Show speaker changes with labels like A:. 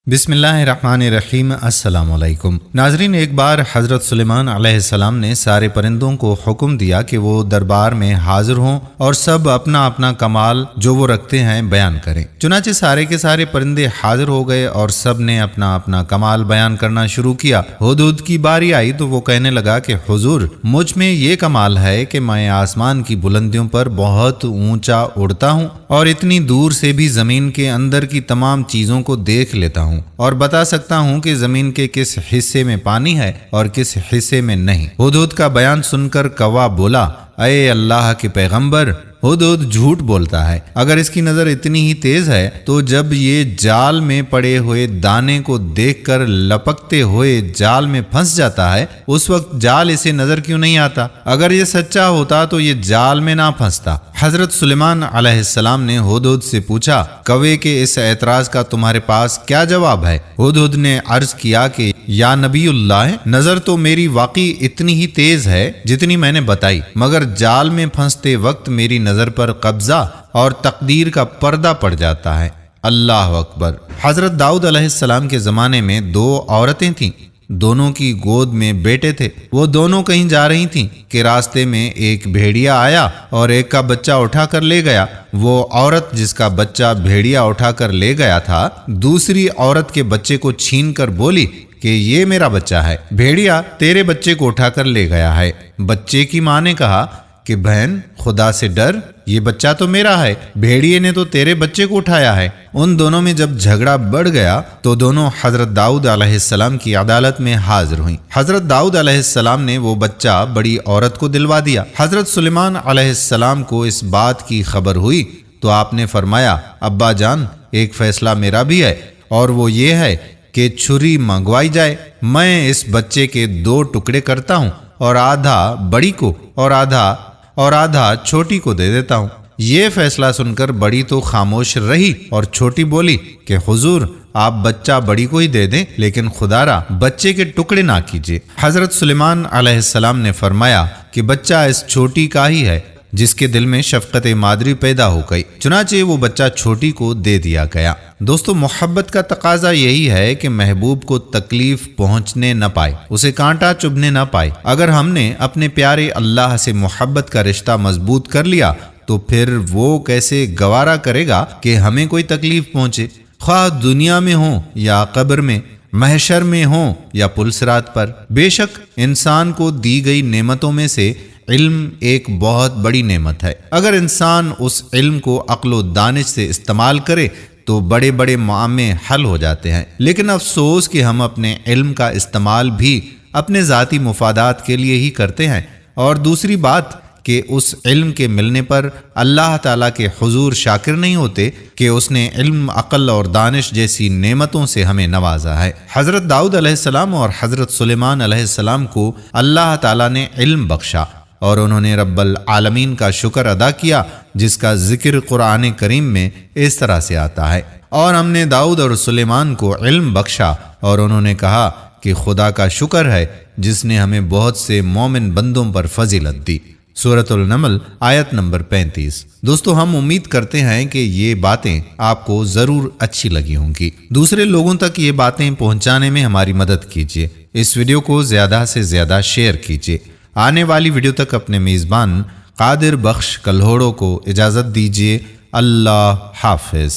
A: बिस्मिल्लाहिर्रहमानिर्रहीम। अस्सलाम वालेकुम नाजरीन, एक बार हज़रत सुलेमान अलैहिस्सलाम ने सारे परिंदों को हुक्म दिया कि वो दरबार में हाजिर हों और सब अपना अपना कमाल जो वो रखते हैं बयान करें। चुनाचे सारे के सारे परिंदे हाजिर हो गए और सब ने अपना अपना कमाल बयान करना शुरू किया। हुदहुद की बारी आई तो वो कहने लगा कि हुजूर, मुझ में ये कमाल है कि मैं आसमान की बुलंदियों पर बहुत ऊंचा उड़ता हूँ और इतनी दूर से भी जमीन के अंदर की तमाम चीजों को देख लेता हूँ और बता सकता हूँ कि जमीन के किस हिस्से में पानी है और किस हिस्से में नहीं। हुदहुद का बयान सुनकर कौवा बोला, अये अल्लाह के पैगंबर, हुदहुद झूठ बोलता है। अगर इसकी नजर इतनी ही तेज है तो जब ये जाल में पड़े हुए दाने को देखकर लपकते हुए जाल में फंस जाता है, उस वक्त जाल इसे नजर क्यों नहीं आता? अगर ये सच्चा होता तो ये जाल में ना फंसता। हजरत सुलेमान अलैहिस्सलाम ने हुदहुद से पूछा, कौवे के इस एतराज का तुम्हारे पास क्या जवाब है? हुदहुद ने अर्ज किया कि या नबीउल्लाह, नजर तो मेरी वाकई इतनी ही तेज है जितनी मैंने बताई, मगर जाल में फंसते वक्त मेरी नजर पर कब्जा और तकदीर का पर्दा पड़ जाता है। अल्लाह अकबर। हजरत दाऊद अलैहिस्सलाम के जमाने में दो औरतें थीं। दोनों की गोद में बेटे थे। वो दोनों कहीं जा रही थीं कि रास्ते में एक भेड़िया आया और एक का बच्चा उठाकर ले गया। वो औरत जिसका बच्चा भेड़िया उठाकर ले गया था, दूसरी औरत के बच्चे को छीन कर बोली कि ये मेरा बच्चा है, भेड़िया तेरे बच्चे को उठाकर ले गया है। बच्चे की माँ ने कहा कि बहन, खुदा से डर, ये बच्चा तो मेरा है, भेड़िए ने तो तेरे बच्चे को उठाया है। उन दोनों में जब झगड़ा बढ़ गया तो दोनों हजरत दाऊद अलैहिस्सलाम की अदालत में हाजिर हुई। हजरत दाऊद अलैहिस्सलाम ने वो बच्चा बड़ी औरत को दिलवा दिया। हजरत सुलेमान अलैहिस्सलाम को इस बात की खबर हुई तो आपने फरमाया, अब्बा जान, एक फैसला मेरा भी है और वो ये है कि छुरी मंगवाई जाए। मैं इस बच्चे के दो टुकड़े करता हूँ और आधा बड़ी को और आधा छोटी को दे देता हूँ। ये फैसला सुनकर बड़ी तो खामोश रही और छोटी बोली कि हुजूर, आप बच्चा बड़ी को ही दे दें, लेकिन खुदारा बच्चे के टुकड़े ना कीजिए। हजरत सुलेमान अलैहिस्सलाम ने फरमाया कि बच्चा इस छोटी का ही है, जिसके दिल में शफकत मादरी पैदा हो गई। चुनाचे वो बच्चा छोटी को दे दिया गया। दोस्तों, मोहब्बत का तकाजा यही है कि महबूब को तकलीफ पहुंचने न पाए, उसे कांटा चुभने न पाए। अगर हमने अपने प्यारे अल्लाह से मोहब्बत का रिश्ता मजबूत कर लिया तो फिर वो कैसे गवारा करेगा कि हमें कोई तकलीफ पहुंचे, ख्वाह दुनिया में हो या कब्र में, महशर में हो या पुलसरात पर। बेशक इंसान को दी गई नेमतों में से इल्म एक बहुत बड़ी नेमत है। अगर इंसान उस इल्म को अक्ल व दानिश से इस्तेमाल करे तो बड़े बड़े मामले हल हो जाते हैं। लेकिन अफसोस कि हम अपने इल्म का इस्तेमाल भी अपने ज़ाती मुफादात के लिए ही करते हैं। और दूसरी बात कि उस इल्म के मिलने पर अल्लाह ताला के हुजूर शाकिर नहीं होते कि उसने इल्म, अक्ल और दानिश जैसी नेमतों से हमें नवाजा है। हज़रत दाऊद अलैहिस्सलाम और हज़रत सुलेमान अलैहिस्सलाम को अल्लाह ताला ने इल्म बख्शा और उन्होंने रब्बल आलमीन का शुक्र अदा किया, जिसका जिक्र कुरान करीम में इस तरह से आता है, और हमने दाऊद और सुलेमान को इल्म बख्शा और उन्होंने कहा कि खुदा का शुक्र है जिसने हमें बहुत से मोमिन बंदों पर फजीलत दी। सूरतुल नमल आयत नंबर 35। दोस्तों, हम उम्मीद करते हैं कि ये बातें आपको जरूर अच्छी लगी होंगी। दूसरे लोगों तक ये बातें पहुंचाने में हमारी मदद कीजिए। इस वीडियो को ज्यादा से ज्यादा शेयर कीजिए। आने वाली वीडियो तक अपने मेज़बान कादिर बख्श कल्होड़ो को इजाज़त दीजिए। अल्लाह हाफिज।